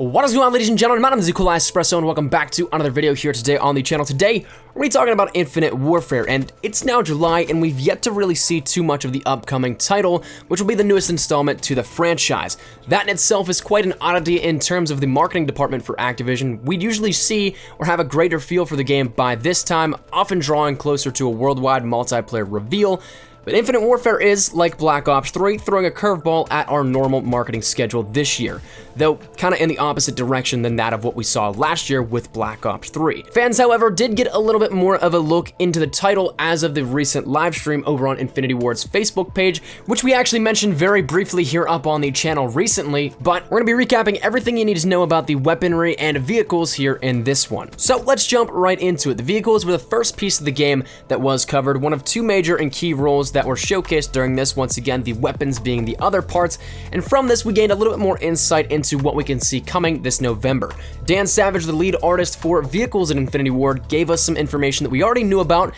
What is going on, ladies and gentlemen? My name is Equal Espresso, and welcome back to another video here today on the channel. Today, we're going to be talking about Infinite Warfare, and it's now July, and we've yet to really see too much of the upcoming title, which will be the newest installment to the franchise. That in itself is quite an oddity in terms of the marketing department for Activision. We'd usually see or have a greater feel for the game by this time, often drawing closer to a worldwide multiplayer reveal. But Infinite Warfare is, like Black Ops 3, throwing a curveball at our normal marketing schedule this year, though kind of in the opposite direction than that of what we saw last year with Black Ops 3. Fans, however, did get a little bit more of a look into the title as of the recent live stream over on Infinity Ward's Facebook page, which we actually mentioned very briefly here up on the channel recently, but we're going to be recapping everything you need to know about the weaponry and vehicles here in this one. So let's jump right into it. The vehicles were the first piece of the game that was covered, one of two major and key roles that were showcased during this, once again the weapons being the other parts, and from this we gained a little bit more insight into what we can see coming this November. Dan Savage, the lead artist for vehicles in Infinity Ward, gave us some information that we already knew about,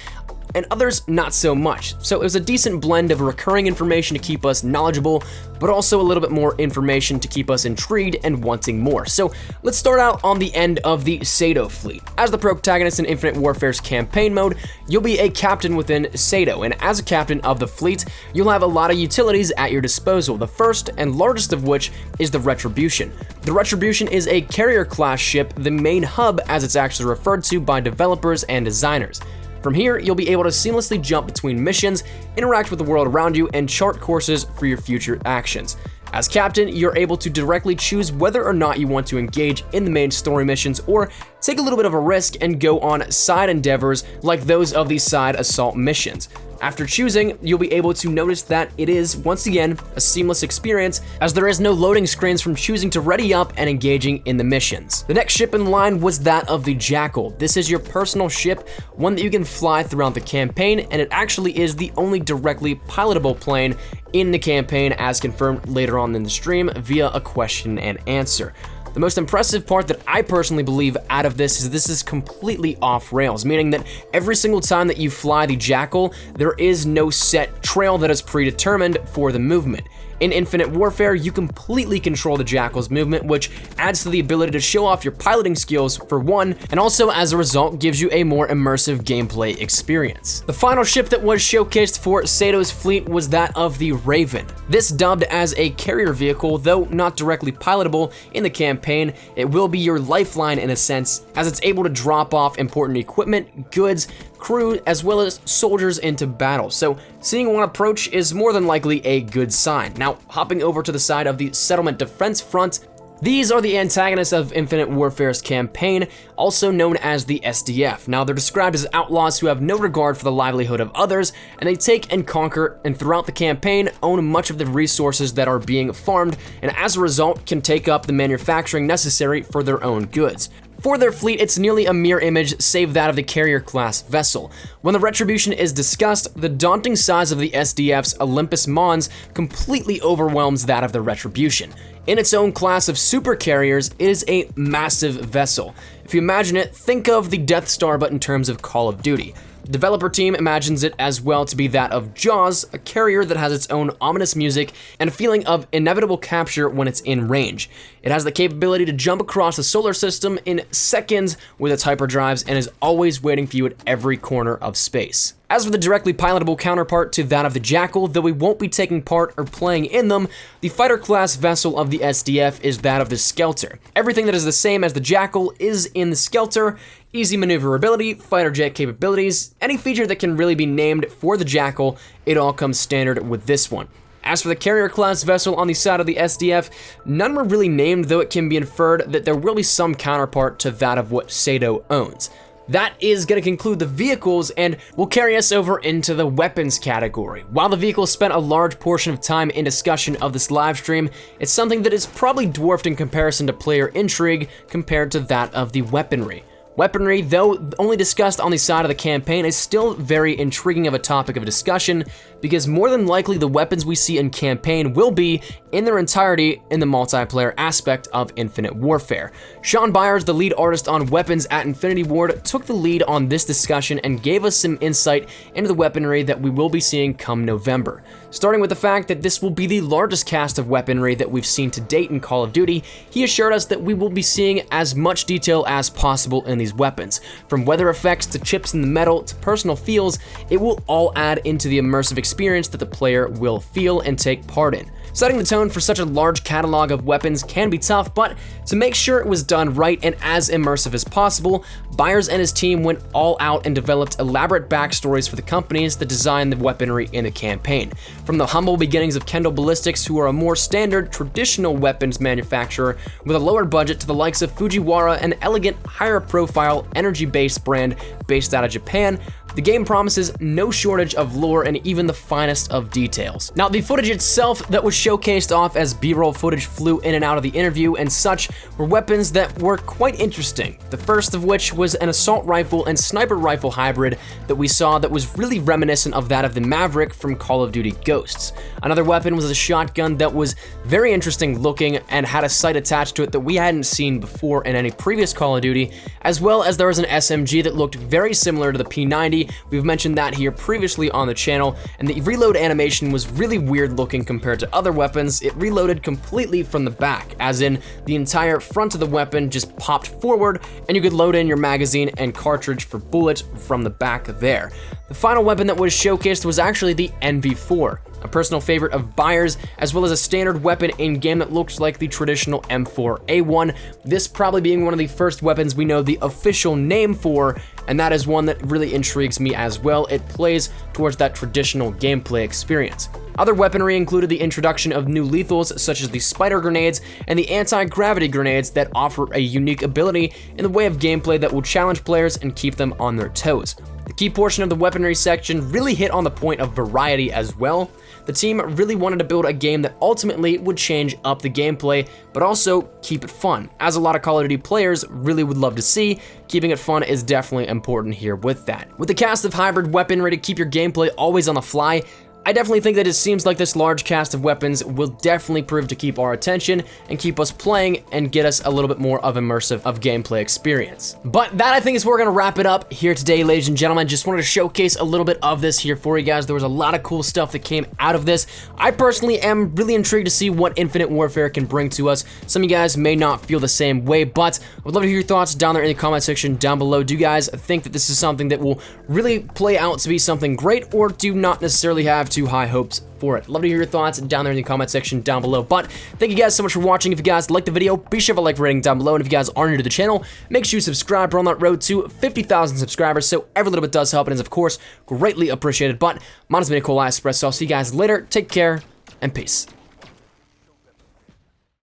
and others not so much. So it was a decent blend of recurring information to keep us knowledgeable, but also a little bit more information to keep us intrigued and wanting more. So let's start out on the end of the Sado fleet. As the protagonist in Infinite Warfare's campaign mode, you'll be a captain within Sado, and as a captain of the fleet, you'll have a lot of utilities at your disposal, the first and largest of which is the Retribution. The Retribution is a carrier class ship, the main hub as it's actually referred to by developers and designers. From here, you'll be able to seamlessly jump between missions, interact with the world around you, and chart courses for your future actions. As captain, you're able to directly choose whether or not you want to engage in the main story missions or take a little bit of a risk and go on side endeavors like those of the side assault missions. After choosing, you'll be able to notice that it is, once again, a seamless experience, as there is no loading screens from choosing to ready up and engaging in the missions. The next ship in line was that of the Jackal. This is your personal ship, one that you can fly throughout the campaign, and it actually is the only directly pilotable plane in the campaign, as confirmed later on in the stream via a question and answer. The most impressive part that I personally believe out of this is completely off rails, meaning that every single time that you fly the Jackal, there is no set trail that is predetermined for the movement. In Infinite Warfare, you completely control the Jackal's movement, which adds to the ability to show off your piloting skills for one, and also as a result gives you a more immersive gameplay experience. The final ship that was showcased for Sado's fleet was that of the Raven. This dubbed as a carrier vehicle, though not directly pilotable in the campaign, it will be your lifeline in a sense, as it's able to drop off important equipment, goods, crew, as well as soldiers into battle. So seeing one approach is more than likely a good sign. Now, hopping over to the side of the Settlement Defense Front, these are the antagonists of Infinite Warfare's campaign, also known as the SDF. Now, they're described as outlaws who have no regard for the livelihood of others, and they take and conquer, and throughout the campaign, own much of the resources that are being farmed, and as a result, can take up the manufacturing necessary for their own goods. For their fleet, it's nearly a mirror image, save that of the carrier-class vessel. When the Retribution is discussed, the daunting size of the SDF's Olympus Mons completely overwhelms that of the Retribution. In its own class of super carriers, it is a massive vessel. If you imagine it, think of the Death Star but in terms of Call of Duty. The developer team imagines it as well to be that of Jaws, a carrier that has its own ominous music and a feeling of inevitable capture when it's in range. It has the capability to jump across the solar system in seconds with its hyperdrives and is always waiting for you at every corner of space. As for the directly pilotable counterpart to that of the Jackal, though we won't be taking part or playing in them, the fighter-class vessel of the SDF is that of the Skelter. Everything that is the same as the Jackal is in the Skelter: easy maneuverability, fighter jet capabilities, any feature that can really be named for the Jackal, it all comes standard with this one. As for the carrier-class vessel on the side of the SDF, none were really named, though it can be inferred that there will be some counterpart to that of what Sado owns. That is going to conclude the vehicles and will carry us over into the weapons category. While the vehicles spent a large portion of time in discussion of this live stream, it's something that is probably dwarfed in comparison to player intrigue compared to that of the weaponry. Weaponry, though only discussed on the side of the campaign, is still very intriguing of a topic of discussion, because more than likely the weapons we see in campaign will be in their entirety in the multiplayer aspect of Infinite Warfare. Sean Byers, the lead artist on weapons at Infinity Ward, took the lead on this discussion and gave us some insight into the weaponry that we will be seeing come November. Starting with the fact that this will be the largest cast of weaponry that we've seen to date in Call of Duty, he assured us that we will be seeing as much detail as possible in these weapons. From weather effects to chips in the metal to personal feels, it will all add into the immersive experience that the player will feel and take part in. Setting the tone for such a large catalog of weapons can be tough, but to make sure it was done right and as immersive as possible, Byers and his team went all out and developed elaborate backstories for the companies that designed the weaponry in the campaign. From the humble beginnings of Kendall Ballistics, who are a more standard, traditional weapons manufacturer with a lower budget, to the likes of Fujiwara, an elegant, higher profile, energy-based brand based out of Japan, the game promises no shortage of lore and even the finest of details. Now, the footage itself that was showcased off as B-roll footage flew in and out of the interview and such were weapons that were quite interesting. The first of which was an assault rifle and sniper rifle hybrid that we saw that was really reminiscent of that of the Maverick from Call of Duty Ghosts. Another weapon was a shotgun that was very interesting looking and had a sight attached to it that we hadn't seen before in any previous Call of Duty, as well as there was an SMG that looked very similar to the P90. We've mentioned that here previously on the channel, and the reload animation was really weird looking compared to other weapons. It reloaded completely from the back, as in the entire front of the weapon just popped forward, and you could load in your magazine and cartridge for bullets from the back there. The final weapon that was showcased was actually the NV4, a personal favorite of Byers, as well as a standard weapon in-game that looks like the traditional M4A1, this probably being one of the first weapons we know the official name for, and that is one that really intrigues me as well. It plays towards that traditional gameplay experience. Other weaponry included the introduction of new lethals such as the spider grenades and the anti-gravity grenades that offer a unique ability in the way of gameplay that will challenge players and keep them on their toes. The key portion of the weaponry section really hit on the point of variety as well. The team really wanted to build a game that ultimately would change up the gameplay, but also keep it fun, as a lot of Call of Duty players really would love to see. Keeping it fun is definitely important here with that. With the cast of hybrid weaponry to keep your gameplay always on the fly, I definitely think that it seems like this large cast of weapons will definitely prove to keep our attention and keep us playing and get us a little bit more of immersive gameplay experience. But that, I think, is where we're gonna wrap it up here today, ladies and gentlemen. Just wanted to showcase a little bit of this here for you guys. There was a lot of cool stuff that came out of this. I personally am really intrigued to see what Infinite Warfare can bring to us. Some of you guys may not feel the same way, but I would love to hear your thoughts down there in the comment section down below. Do you guys think that this is something that will really play out to be something great, or do you not necessarily have too high hopes for it? Love to hear your thoughts down there in the comment section down below. But thank you guys so much for watching. If you guys liked the video, be sure to like rating down below, and if you guys are new to the channel, make sure you subscribe. We're on that road to 50,000 subscribers, so every little bit does help and is of course greatly appreciated. But mine has been a cool Espresso. I'll see you guys later. Take care and peace.